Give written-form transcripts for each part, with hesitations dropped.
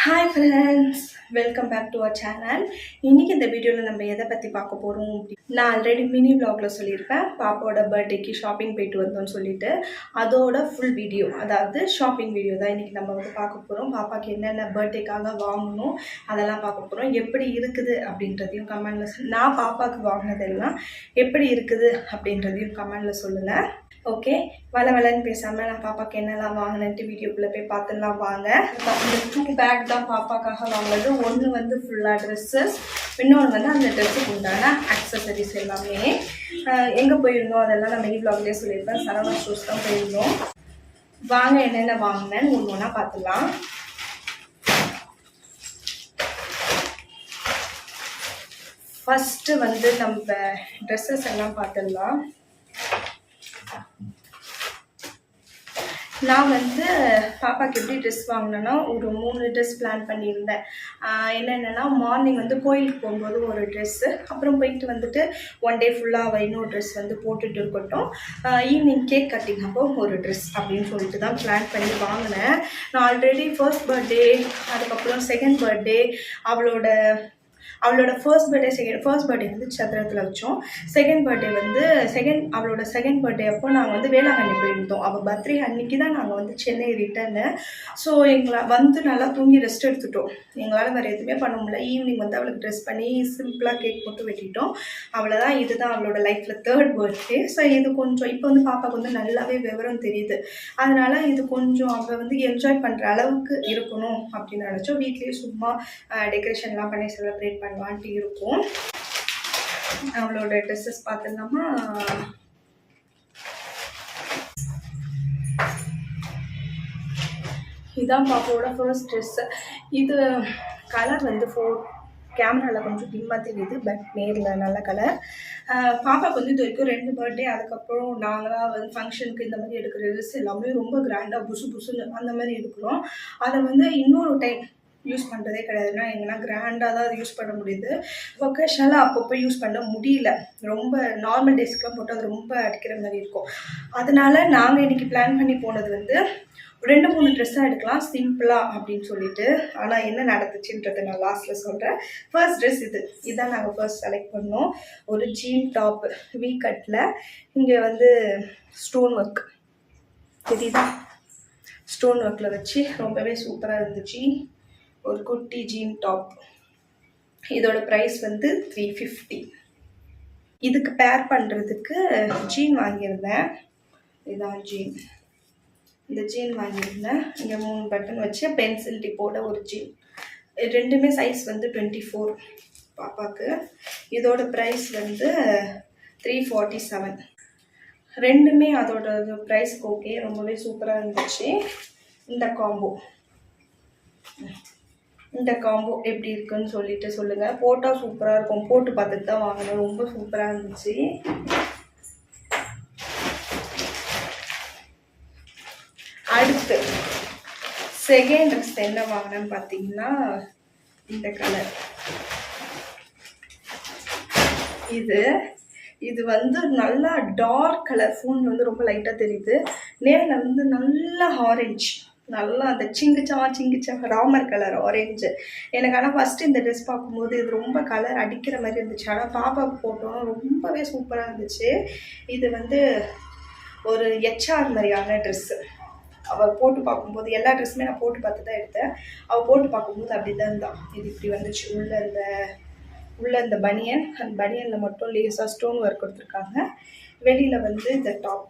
Hi friends, welcome back to our channel. இன்றைக்கி இந்த வீடியோவில் நம்ம எதை பற்றி பார்க்க போகிறோம் நான் ஆல்ரெடி மினி வ்ளாகில் சொல்லியிருப்பேன். பாப்பாவோட பர்த்டேக்கு ஷாப்பிங் போயிட்டு வந்தோம்னு சொல்லிட்டு அதோட ஃபுல் வீடியோ, அதாவது ஷாப்பிங் வீடியோ தான் இன்றைக்கி நம்ம வந்து பார்க்க போகிறோம். பாப்பாவுக்கு என்னென்ன பர்த்டேக்காக வாங்கணும் அதெல்லாம் பார்க்க போகிறோம். எப்படி இருக்குது அப்படின்றதையும் கமெண்டில் நான் பாப்பாவுக்கு வாங்கினதெல்லாம் எப்படி இருக்குது அப்படின்றதையும் கமெண்டில் சொல்லுங்கள். ஓகே, வளன்னு பேசாமல் நான் பாப்பாவுக்கு என்னெல்லாம் வாங்கினேன்ட்டு வீடியோக்குள்ளே போய் பார்த்துடலாம் வாங்க. இந்த 2 பேக் தான் பாப்பாக்காக வாங்கினது. ஒன்று வந்து ஃபுல்லாக ட்ரெஸ்ஸஸ், இன்னொன்று வந்து அந்த ட்ரெஸ்ஸுக்கு உண்டான ஆக்சசரிஸ் எல்லாமே. எங்கே போயிருந்தோம் அதெல்லாம் நான் மினி வ்ளாக்லேயே சொல்லியிருப்பேன். சரவணா ஸ்டோர்ஸ் தான் போயிருந்தோம். வாங்க என்னென்ன வாங்கினேன்னு ஒன்று ஒன்றா பார்த்துடலாம். ஃபஸ்ட்டு வந்து நம்ம ட்ரெஸ்ஸஸ் எல்லாம் பார்த்துடலாம். நான் வந்து பாப்பாவுக்கு எப்படி ட்ரெஸ் வாங்கினேன்னா ஒரு 3 ட்ரெஸ் பிளான் பண்ணியிருந்தேன். என்னென்னா மார்னிங் வந்து கோயிலுக்கு போகும்போது ஒரு ட்ரெஸ்ஸு, அப்புறம் போயிட்டு வந்துட்டு ஒன் டே ஃபுல்லாக இன்னொரு ட்ரெஸ் வந்து போட்டுட்டு இருக்கட்டும், ஈவினிங் கேக் கட்டிங் அப்போ ஒரு ட்ரெஸ் அப்படின்னு சொல்லிட்டு தான் பிளான் பண்ணி வாங்கினேன். நான் ஆல்ரெடி ஃபர்ஸ்ட் பர்த்டே, அதுக்கப்புறம் செகண்ட் பர்த்டே, அவளோட ஃபர்ஸ்ட் பர்த்டே வந்து சத்திரத்தில் வச்சோம். செகண்ட் பர்த்டே வந்து அவளோட செகண்ட் பர்த்டே அப்போ நாங்கள் வந்து வேளாங்கண்ணி போயிருந்தோம். அவள் பர்த்டே அன்றைக்கி தான் நாங்கள் வந்து சென்னை ரிட்டர்னு. ஸோ எங்களை வந்து நல்லா தூங்கி ரெஸ்ட் எடுத்துட்டோம். எங்களால் வேறு எதுவுமே பண்ண முடியல. ஈவினிங் வந்து அவளுக்கு ட்ரெஸ் பண்ணி சிம்பிளாக கேக் போட்டு வெட்டிட்டோம். அவ்வளோதான். இதுதான் அவளோட லைஃப்பில் 3rd பர்த்டே. ஸோ இது கொஞ்சம் இப்போ வந்து பாப்பாவுக்கு வந்து நல்லாவே விவரம் தெரியுது. அதனால் இது கொஞ்சம் அவள் வந்து என்ஜாய் பண்ணுற அளவுக்கு இருக்கணும் அப்படின்னு நினச்சோம். வீட்லேயே சும்மா டெக்கரேஷன்லாம் பண்ணி செலிப்ரேட் பண்ணலான்ட்டு இருக்கும். அவளோட ட்ரெஸ்ஸஸ் பார்த்துடலாமா? இதுதான் பாப்பாவோட ஃபர்ஸ்ட் ட்ரெஸ்ஸு. இது கலர் வந்து கேமராவில் கொஞ்சம் டிம்மாக தெரியுது, பட் நேரில் நல்ல கலர். பாப்பாவுக்கு வந்து இது வரைக்கும் 2 பர்த்டே, அதுக்கப்புறம் நாங்களாம் வந்து ஃபங்க்ஷனுக்கு இந்த மாதிரி எடுக்கிற ட்ரெஸ் எல்லாமே ரொம்ப கிராண்டாக புசுன்னு அந்த மாதிரி எடுக்கிறோம். அதை வந்து இன்னொரு டைம் யூஸ் பண்ணுறதே கிடையாதுன்னா எங்கன்னா கிராண்டாக தான் அது யூஸ் பண்ண முடியுது. ஒகேஷ்னலாக அப்பப்போ யூஸ் பண்ண முடியல. ரொம்ப நார்மல் டேஸ்க்குலாம் போட்டு அது ரொம்ப அடிக்கிற மாதிரி இருக்கும். அதனால் நாங்கள் இன்றைக்கி பிளான் பண்ணி போனது வந்து 2-3 ட்ரெஸ்ஸாக எடுக்கலாம் சிம்பிளாக அப்படின்னு சொல்லிட்டு. ஆனால் என்ன நடந்துச்சுன்றது நான் லாஸ்ட்டில் சொல்கிறேன். ஃபர்ஸ்ட் ட்ரெஸ் இதுதான் நாங்கள் ஃபர்ஸ்ட் செலக்ட் பண்ணோம். ஒரு ஜீன் டாப் வீ கட்டில், இங்கே வந்து ஸ்டோன் ஒர்க் தெரியுதா, ஸ்டோன் ஒர்க்கில் வச்சு ரொம்பவே சூப்பராக இருந்துச்சு. ஒரு குட்டி ஜீன் டாப். இதோட ப்ரைஸ் வந்து 350. இதுக்கு பேர் பண்ணுறதுக்கு ஜீன் வாங்கியிருந்தேன். இதுதான் ஜீன். இந்த ஜீன் வாங்கியிருந்தேன். இங்கே 3 பட்டன் வச்சு பென்சில் டிப்போட ஒரு ஜீன். ரெண்டுமே சைஸ் வந்து 24 பாப்பாவுக்கு. இதோட ப்ரைஸ் வந்து 347. ரெண்டுமே அதோட ப்ரைஸ்க்கு ஓகே, ரொம்பவே சூப்பராக இருந்துச்சு. இந்த காம்போ எப்படி இருக்குன்னு சொல்லிட்டு சொல்லுங்கள். போட்டால் சூப்பராக இருக்கும். போட்டு பார்த்துட்டு தான் வாங்கணும். ரொம்ப சூப்பராக இருந்துச்சு. அடுத்து செகண்ட் ட்ரெஸ் என்ன வாங்கினேன்னு பார்த்தீங்கன்னா இந்த கலர். இது வந்து நல்லா டார்க் கலர். ஃபோன் வந்து ரொம்ப லைட்டாக தெரியுது, நேரில் வந்து நல்லா ஆரஞ்சு, நல்லா அந்த சிங்கிச்சா ராமர் கலர் ஆரஞ்சு எனக்கு. ஆனால் ஃபஸ்ட்டு இந்த ட்ரெஸ் பார்க்கும்போது இது ரொம்ப கலர் அடிக்கிற மாதிரி இருந்துச்சு. ஆனால் பாப்பாவுக்கு போட்டோம் ரொம்பவே சூப்பராக இருந்துச்சு. இது வந்து ஒரு HR மாதிரியான ட்ரெஸ்ஸு. அவள் போட்டு பார்க்கும்போது எல்லா ட்ரெஸ்ஸுமே நான் போட்டு பார்த்து தான் எடுத்தேன். அவள் போட்டு பார்க்கும்போது அப்படி தான் இருந்தான். இது இப்படி வந்துச்சு. உள்ள இந்த பனியன், அந்த பனியனில் மட்டும் லேஸாக ஸ்டோன் ஒர்க் கொடுத்துருக்காங்க. வெளியில் வந்து இந்த டாப்.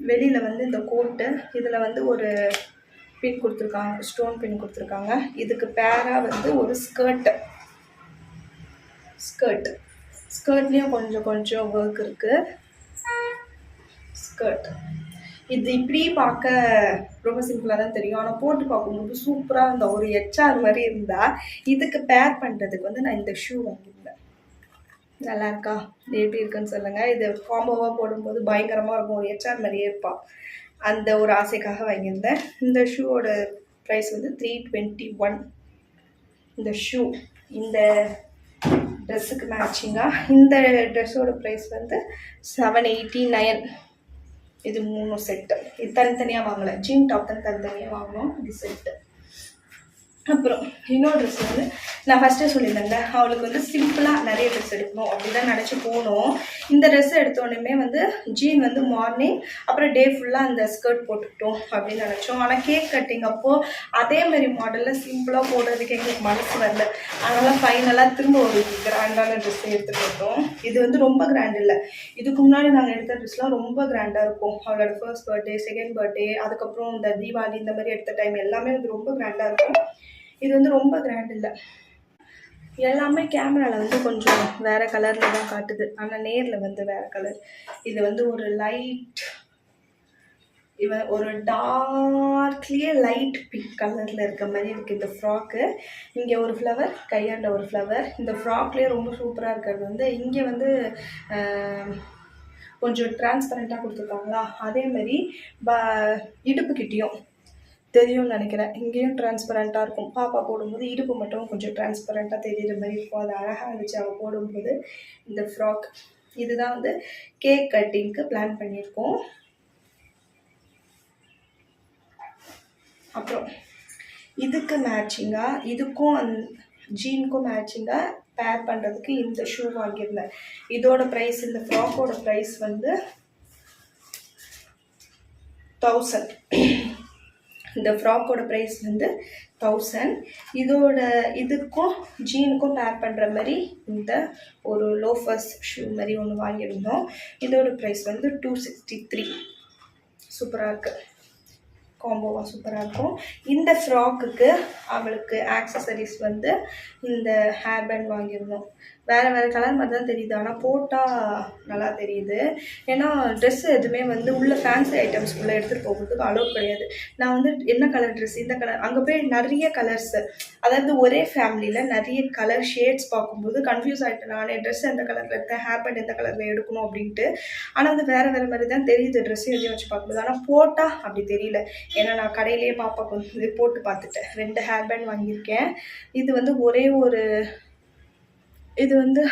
வெளியில் வந்து இந்த கோட்டு. இதில் வந்து ஒரு பின் கொடுத்துருக்காங்க, ஸ்டோன் பின் கொடுத்துருக்காங்க. இதுக்கு பேராக வந்து ஒரு ஸ்கர்ட்லேயும் கொஞ்சம் ஒர்க் இருக்குது. ஸ்கர்ட் இது இப்படி பார்க்க ரொம்ப சிம்பிளாக தான் தெரியும், ஆனால் போட்டு பார்க்கும்போது சூப்பராக இருந்தால் ஒரு HR மாதிரி இருந்தால். இதுக்கு பேர் பண்ணுறதுக்கு வந்து நான் இந்த ஷூ வாங்கியிருந்தேன். நல்லா இருக்கா? எப்படி இருக்குன்னு சொல்லுங்கள். இது காம்போவாக போடும்போது பயங்கரமாக இருக்கும். ஒரு HR மாதிரியே இருப்பாள். அந்த ஒரு ஆசைக்காக வாங்கியிருந்தேன். இந்த ஷூவோட ப்ரைஸ் வந்து 321. இந்த ஷூ இந்த ட்ரெஸ்ஸுக்கு மேட்சிங்காக. இந்த ட்ரெஸ்ஸோட ப்ரைஸ் வந்து 789. இது 3 செட்டு. இது தனித்தனியாக வாங்கலை, ஜீன் டாப் தான் தனித்தனியாக வாங்கினோம். இது செட்டு. அப்புறம் இன்னொரு ட்ரெஸ் வந்து நான் ஃபஸ்ட்டே சொல்லியிருந்தேங்க, அவளுக்கு வந்து சிம்பிளாக நிறைய ட்ரெஸ் எடுக்கணும் அப்படி தான் நினச்சி போனோம். இந்த ட்ரெஸ் எடுத்தோடனே வந்து ஜீன் வந்து மார்னிங் அப்புறம் டே ஃபுல்லாக அந்த ஸ்கர்ட் போட்டுக்கிட்டோம் அப்படின்னு நினச்சோம். ஆனால் கேக் கட்டிங் அப்போது அதே மாதிரி மாடலில் சிம்பிளாக போடுறதுக்கு எங்களுக்கு மனசு வரல. அதனால் ஃபைனலாக திரும்ப ஒரு கிராண்டான ட்ரெஸ் எடுத்துகிட்டு வந்தோம். இது வந்து ரொம்ப கிராண்ட் இல்லை, இதுக்கு முன்னாடி நாங்கள் எடுத்த ட்ரெஸ்லாம் ரொம்ப கிராண்டாக இருக்கும். அவளோட ஃபர்ஸ்ட் பர்த்டே, செகண்ட் பர்த்டே, அதுக்கப்புறம் இந்த தீபாவளி இந்த மாதிரி எடுத்த டைம் எல்லாமே வந்து ரொம்ப கிராண்டாக இருக்கும். இது வந்து ரொம்ப கிராண்ட் இல்லை. எல்லாமே கேமராவில் வந்து கொஞ்சம் வேறு கலரில் தான் காட்டுது, ஆனால் நேரில் வந்து வேறு கலர். இது வந்து ஒரு லைட், ஒரு டார்க்லேயே லைட் பிங்க் கலரில் இருக்க மாதிரி இருக்குது இந்த ஃப்ராக்கு. இங்கே ஒரு ஃப்ளவர், கையாண்ட ஒரு ஃப்ளவர். இந்த ஃப்ராக்லேயே ரொம்ப சூப்பராக இருக்கிறது வந்து இங்கே வந்து கொஞ்சம் டிரான்ஸ்பரண்ட்டாக கொடுத்துருக்காங்களா, அதேமாதிரி இடுப்புக்கிட்டேயும் தெரியும்னு நினைக்கிறேன், இங்கேயும் டிரான்ஸ்பரண்ட்டாக இருக்கும். பாப்பா போடும்போது இடுப்பு மட்டும் கொஞ்சம் டிரான்ஸ்பரண்ட்டாக தெரியுற மாதிரி இருக்கும். அது அழகாக இருந்துச்சு அவள் போடும்போது. இந்த ஃப்ராக் இதுதான் வந்து கேக் கட்டிங்க்கு பிளான் பண்ணியிருக்கோம். அப்புறம் இதுக்கு மேட்சிங்காக, இதுக்கும் ஜீனுக்கும் மேட்சிங்காக பேர் பண்ணுறதுக்கு இந்த ஷூ வாங்கியிருந்தேன். இதோட ப்ரைஸ், இந்த ஃப்ராக்கோட ப்ரைஸ் வந்து 1000. இந்த ஃப்ராக்கோட ப்ரைஸ் வந்து 1000. இதுக்கும் ஜீனுக்கும் பேர் பண்ணுற மாதிரி இந்த ஒரு லோஃபர்ஸ் ஷூ மாதிரி ஒன்று வாங்கியிருந்தோம். இதோட ப்ரைஸ் வந்து 263. சூப்பராக இருக்குது, காம்போவாக சூப்பராக இருக்கும். இந்த ஃப்ராக்குக்கு அவளுக்கு ஆக்சசரிஸ் வந்து இந்த ஹேர் பேண்ட் வாங்கியிருந்தோம். வேறு வேறு கலர் மாதிரி தான் தெரியுது, ஆனால் போட்டால் நல்லா தெரியுது. ஏன்னா ட்ரெஸ்ஸு எதுவுமே வந்து உள்ள ஃபேன்சி ஐட்டம்ஸ்குள்ளே எடுத்துகிட்டு போகிறதுக்கு அலோவ் கிடையாது. நான் வந்து என்ன கலர் ட்ரெஸ், இந்த கலர், அங்கே போய் நிறைய கலர்ஸு, அதாவது ஒரே ஃபேமிலியில் நிறைய கலர் ஷேட்ஸ் பார்க்கும்போது கன்ஃபியூஸ் ஆகிட்டேன் நானே. ட்ரெஸ் எந்த கலரில் எடுத்தேன், ஹேர் பேண்ட் எந்த கலரில் எடுக்கணும் அப்படின்ட்டு. ஆனால் வந்து வேறு வேறு மாதிரி தான் தெரியுது ட்ரெஸ்ஸு எதையும் வச்சு பார்க்கும்போது. ஆனால் போட்டால் அப்படி தெரியல. ஏன்னா நான் கடையிலேயே பாப்பாவுக்கு வந்து போட்டு பார்த்துட்டேன். 2 ஹேர் பேண்ட் வாங்கியிருக்கேன். இது வந்து இது வந்து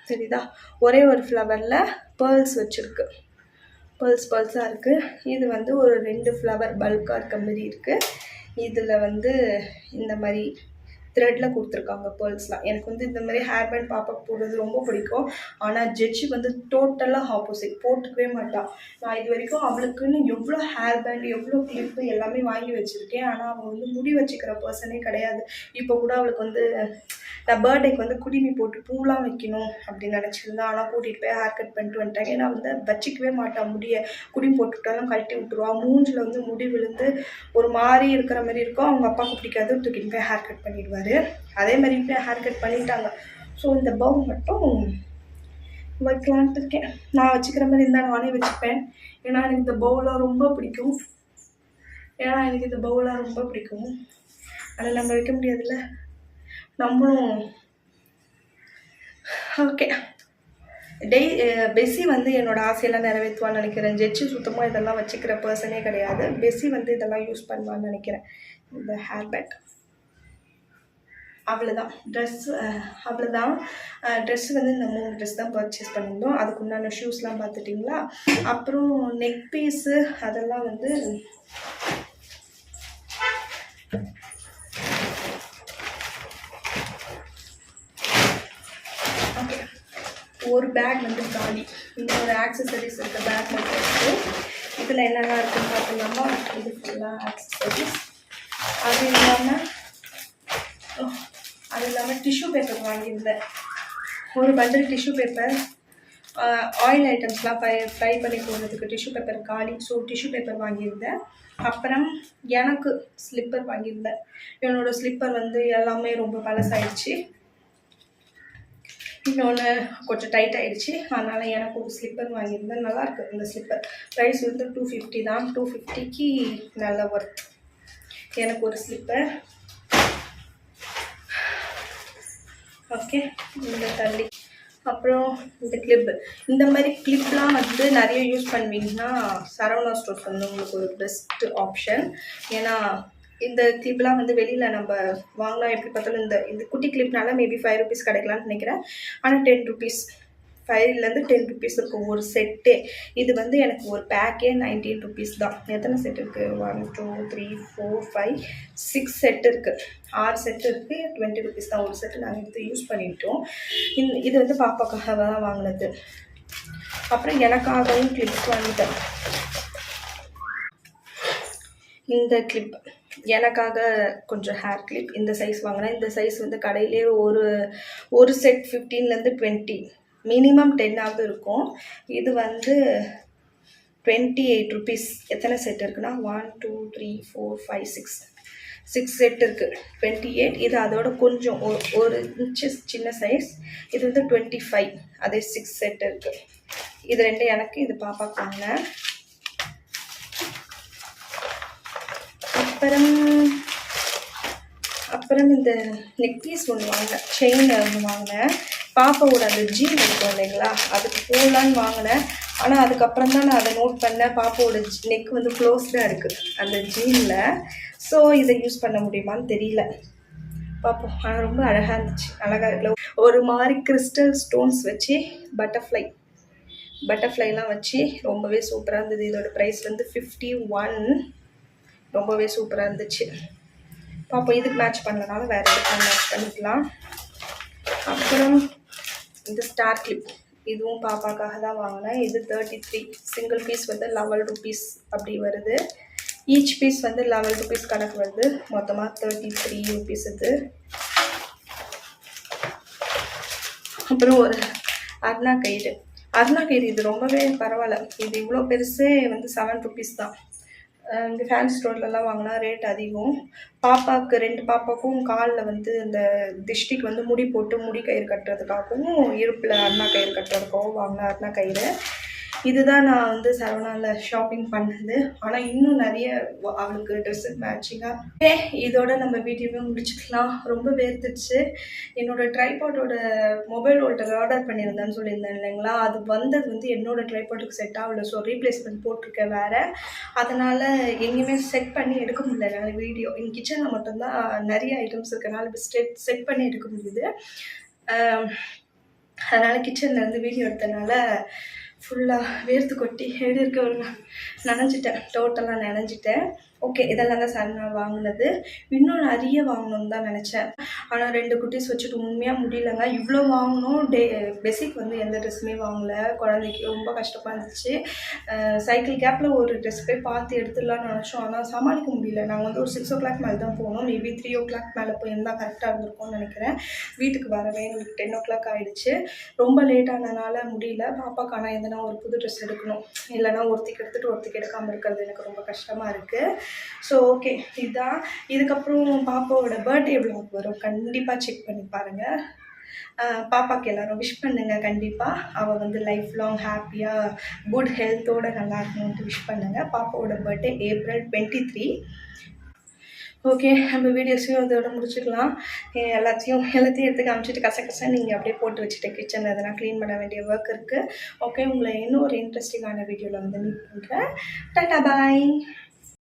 தெரியுதா, ஒரே ஒரு ஃப்ளவரில் பேர்ல்ஸ் வச்சுருக்கு, பேர்ல்ஸாக இருக்குது. இது வந்து ஒரு 2 ஃப்ளவர் பல்காக இருக்க மாதிரி இருக்குது. இதில் வந்து இந்த மாதிரி த்ரெட்டில் கொடுத்துருக்காங்க பேர்ல்ஸ்லாம். எனக்கு வந்து இந்த மாதிரி ஹேர் பேண்ட் பாப்பாக்கு போடுறது ரொம்ப பிடிக்கும். ஆனால் ஜெட்ஜி வந்து டோட்டலாக ஆப்போசிட், போட்டுக்கவே மாட்டாள். நான் இது வரைக்கும் அவளுக்குன்னு எவ்வளோ ஹேர் பேண்ட், எவ்வளோ கிளிப்பு எல்லாமே வாங்கி வச்சுருக்கேன். ஆனால் அவள் வந்து முடி வச்சுக்கிற பர்சனே கிடையாது. இப்போ கூட அவளுக்கு வந்து நான் பர்த்டேக்கு வந்து குடிமி போட்டு பூலாம் வைக்கணும் அப்படின்னு நினச்சிருந்தேன். ஆனால் கூட்டிகிட்டு போய் ஹேர் கட் பண்ணிட்டு வந்துட்டாங்க. ஏன்னா வந்து வச்சிக்கவே மாட்டான் முடியை, குடிமி போட்டுவிட்டாலும் கழட்டி விட்டுருவான். மூஞ்சில் வந்து முடி விழுந்து ஒரு மாதிரி இருக்கிற மாதிரி இருக்கும். அவங்க அப்பாவுக்கு பிடிக்காது, தூக்கிட்டு போய் ஹேர் கட் பண்ணிடுவார். அதே மாதிரி போய் ஹேர் கட் பண்ணிட்டாங்க. ஸோ இந்த பவு மட்டும் வைக்கலான்ட்டு இருக்கேன். நான் வச்சுக்கிற மாதிரி இருந்தால் நானே வச்சுப்பேன். ஏன்னா எனக்கு இந்த பவுலாம் ரொம்ப பிடிக்கும். ஆனால் நம்ம வைக்க முடியாதுல்ல, நம்மளும். ஓகே, பெஸ்ஸி வந்து என்னோடய ஆசையெல்லாம் நிறைவேற்றுவான்னு நினைக்கிறேன். ஜெட்ஜி சுத்தமாக இதெல்லாம் வச்சுக்கிற பர்சனே கிடையாது. பெஸ்ஸி வந்து இதெல்லாம் யூஸ் பண்ணுவான்னு நினைக்கிறேன். இந்த ஹேர் பேண்ட் அவ்வளோதான். ட்ரெஸ் வந்து இந்த 3 ட்ரெஸ் தான் பர்ச்சேஸ் பண்ணியிருந்தோம். அதுக்கு உண்டான ஷூஸ்லாம் பார்த்துட்டிங்களா. அப்புறம் நெக் பீஸு அதெல்லாம் வந்து ஒரு பேக் வந்து காலி. இன்னொரு ஆக்சசரிஸ் இருக்க பேக் மட்டும் இருக்குது. இதில் என்னெல்லாம் இருக்குதுன்னு பார்த்தோம்னா இது ஃபுல்லாக ஆக்சசரிஸ். அது இல்லாமல் டிஷ்யூ பேப்பர் வாங்கியிருந்தேன். ஒரு பண்டில் டிஷ்யூ பேப்பர், ஆயில் ஐட்டம்ஸ்லாம் ஃப்ரை பண்ணி போடுறதுக்கு டிஷ்யூ பேப்பர் காலி. ஸோ டிஷ்யூ பேப்பர் வாங்கியிருந்தேன். அப்புறம் எனக்கு ஸ்லிப்பர் வாங்கியிருந்தேன். என்னோடய ஸ்லிப்பர் வந்து எல்லாமே ரொம்ப பழசாயிடுச்சு. இன்னொன்று கொஞ்சம் டைட் ஆகிடுச்சு. அதனால் எனக்கு ஒரு ஸ்லிப்பர் வாங்கியிருந்தேன். நல்லாயிருக்கு இந்த ஸ்லிப்பர். ப்ரைஸ் வந்து 250 தான். 250க்கு நல்ல ஒர்த். எனக்கு ஒரு ஸ்லிப்பர். ஓகே, இந்த தள்ளி. அப்புறம் இந்த கிளிப்பு, இந்த மாதிரி கிளிப்லாம் வந்து நிறைய யூஸ் பண்ணுவீங்கன்னா சரவணா ஸ்டோர்ஸ் வந்து உங்களுக்கு ஒரு பெஸ்ட் ஆப்ஷன். ஏன்னா இந்த கிளிப்லாம் வந்து வெளியில் நம்ம வாங்கலாம். எப்படி பார்த்தாலும் இந்த குட்டி கிளிப்னால மேபி 5 rupees கிடைக்கலான்னு நினைக்கிறேன். ஆனால் 10 rupees 5லேருந்து 10 ருபீஸ் இருக்கும் ஒரு செட்டே. இது வந்து எனக்கு ஒரு பேக்கே 19 ருபீஸ் தான். எத்தனை செட் இருக்குது? 1 2 3 4 5 6 செட் இருக்குது. 6 செட் இருக்குது. 20 ருபீஸ் தான் ஒரு செட்டு. நாங்கள் எடுத்து யூஸ் பண்ணிட்டோம். இது வந்து பாப்பாக்காக தான் வாங்கினது. அப்புறம் எனக்காகவும் கிளிப்ஸ் வாங்கிட்டேன். இந்த கிளிப் எனக்காக கொஞ்சம் ஹேர் கிளிப் இந்த சைஸ் வாங்கினேன். இந்த சைஸ் வந்து கடையிலே ஒரு செட் 15லேருந்து 20 மினிமம் 10ஆவது இருக்கும். இது வந்து 28 ருபீஸ். எத்தனை செட் இருக்குன்னா 1 2 3 4 5 6 செட் இருக்குது. 28. இது அதோட கொஞ்சம் ஒரு இன்ச்சஸ் சின்ன சைஸ். இது வந்து 25. அதே 6 செட் இருக்குது. இது ரெண்டு எனக்கு, இது பாப்பாக்கு வாங்கினேன். அப்புறம் இந்த நெக் பீஸ் ஒன்று வாங்கினேன், செயின் ஒன்று வாங்கினேன். பாப்பாவோட அந்த ஜீன் இருக்கும் இல்லைங்களா, அதுக்கு போடலான்னு வாங்கினேன். ஆனால் அதுக்கப்புறம் தான் நான் அதை நோட் பண்ணேன், பாப்பாவோட நெக் வந்து க்ளோஸ்டாக இருக்குது அந்த ஜீனில். ஸோ இதை யூஸ் பண்ண முடியுமான்னு தெரியல, பார்ப்போம். ஆனால் ரொம்ப அழகாக இருந்துச்சு, அழகாக இருக்குல்ல. ஒரு மாதிரி கிறிஸ்டல் ஸ்டோன்ஸ் வச்சு பட்டர்ஃப்ளைலாம் வச்சு ரொம்பவே சூப்பராக இருந்தது. இதோட ப்ரைஸ் வந்து 51. ரொம்பவே சூப்பராக இருந்துச்சு. பாப்போம், இதுக்கு மேட்ச் பண்ணனால வேறு எதுக்கு மேட்ச் பண்ணிக்கலாம். அப்புறம் இந்த ஸ்டார் கிளிப், இதுவும் பாப்பாக்காக தான் வாங்கினேன். இது 33. சிங்கிள் பீஸ் வந்து 11 ருபீஸ் அப்படி வருது. ஈச் பீஸ் வந்து 11 ருபீஸ் கணக்கு வருது. மொத்தமாக 33 ருபீஸ் இது. அப்புறம் ஒரு அருணா கயிறு இது ரொம்பவே பரவாயில்ல. இது இவ்வளோ பெருசே வந்து 7 ருபீஸ் தான். இங்கே ஃபேன்சி ஸ்டோர்லலாம் வாங்கினா ரேட் அதிகம். பாப்பாவுக்கு 2 பாப்பாவுக்கும் காலில் வந்து இந்த திஷ்டிக்கு வந்து முடி போட்டு முடி கயிறு கட்டுறதுக்காகவும் இடுப்பில் அருணா கயிறு கட்டுறதுக்காகவும் வாங்கின அருணா கயிறு. இதுதான் நான் வந்து சரவணாவில் ஷாப்பிங் பண்ணது. ஆனால் இன்னும் நிறைய அவளுக்கு ட்ரெஸ்ஸு மேட்சிங்காக. இதோட நம்ம வீடியோவே முடிச்சுக்கலாம். ரொம்ப வேர்த்துச்சு. என்னோடய ட்ரைபாட்டோட மொபைல் ஹோல்டர் ஆர்டர் பண்ணியிருந்தேன்னு சொல்லியிருந்தேன் இல்லைங்களா, அது வந்தது வந்து என்னோடய ட்ரைபாட்டுக்கு செட் ஆகல. ஸோ ரீப்ளேஸ்மெண்ட் போட்டிருக்கேன் வேறு. அதனால் எங்கேயுமே செட் பண்ணி எடுக்க முடியல என்னால் வீடியோ. என் கிச்சனில் மட்டும்தான் நிறைய ஐட்டம்ஸ் இருக்கனால செட் பண்ணி எடுக்க முடியுது. அதனால் கிச்சன்லேருந்து வீடியோ எடுத்தனால ஃபுல்லாக வேர்த்து கொட்டி எடுக்க நனைஞ்சிட்டேன், டோட்டலாக நனைஞ்சிட்டேன். ஓகே, இதெல்லாம் தான் சார் நான் வாங்கினது. இன்னும் நிறைய வாங்கணும்னு தான் நினச்சேன். ஆனால் 2 குட்டீஸ் வச்சுட்டு உண்மையாக முடியலங்க. இவ்வளோ வாங்கணும். பெசிக் வந்து எந்த ட்ரெஸ்ஸுமே வாங்கலை. குழந்தைக்கு ரொம்ப கஷ்டமாக இருந்துச்சு. சைக்கிள் கேப்பில் ஒரு ட்ரெஸ் போய் பார்த்து எடுத்துடலான்னு நினச்சோம். ஆனால் சமாளிக்க முடியல. நாங்கள் வந்து ஒரு 6 o'clock மேலே தான் போனோம். மேபி 3 o'clock மேலே போயிருந்தால் கரெக்டாக இருந்திருக்கும்னு நினைக்கிறேன். வீட்டுக்கு வரவே எங்களுக்கு 10 o'clock ஆகிடுச்சு. ரொம்ப லேட்டானனால முடியல. பாப்பாக்கு ஆனால் எதனா ஒரு புது ட்ரெஸ் எடுக்கணும், இல்லைனா ஒருத்திக்கு எடுத்துகிட்டு ஒருத்திக்கு எடுக்காமல் இருக்கிறது எனக்கு ரொம்ப கஷ்டமாக இருக்குது. ஸோ ஓகே, இதுதான். இதுக்கப்புறம் பாப்பாவோட பர்த்டே விளாக் வரும், கண்டிப்பாக செக் பண்ணி பாருங்கள். பாப்பாவுக்கு எல்லோரும் விஷ் பண்ணுங்கள். கண்டிப்பாக அவள் வந்து லைஃப் லாங் ஹாப்பியாக குட் ஹெல்த்தோடு நல்லா இருக்கணும்ட்டு விஷ் பண்ணுங்கள். பாப்பாவோட பர்த்டே April 23. ஓகே, நம்ம வீடியோஸையும் அதோட முடிச்சுக்கலாம். எல்லாத்தையும் எடுத்து காமிச்சிட்டு கசகசா நீங்கள் அப்படியே போட்டு வச்சுட்டு கிச்சனில் எதனா க்ளீன் பண்ண வேண்டிய ஒர்க் இருக்குது. ஓகே, உங்களை இன்னும் ஒரு இன்ட்ரெஸ்டிங்கான வீடியோவில் வந்து மீட் பண்ணுறேன். டாடா பாய்.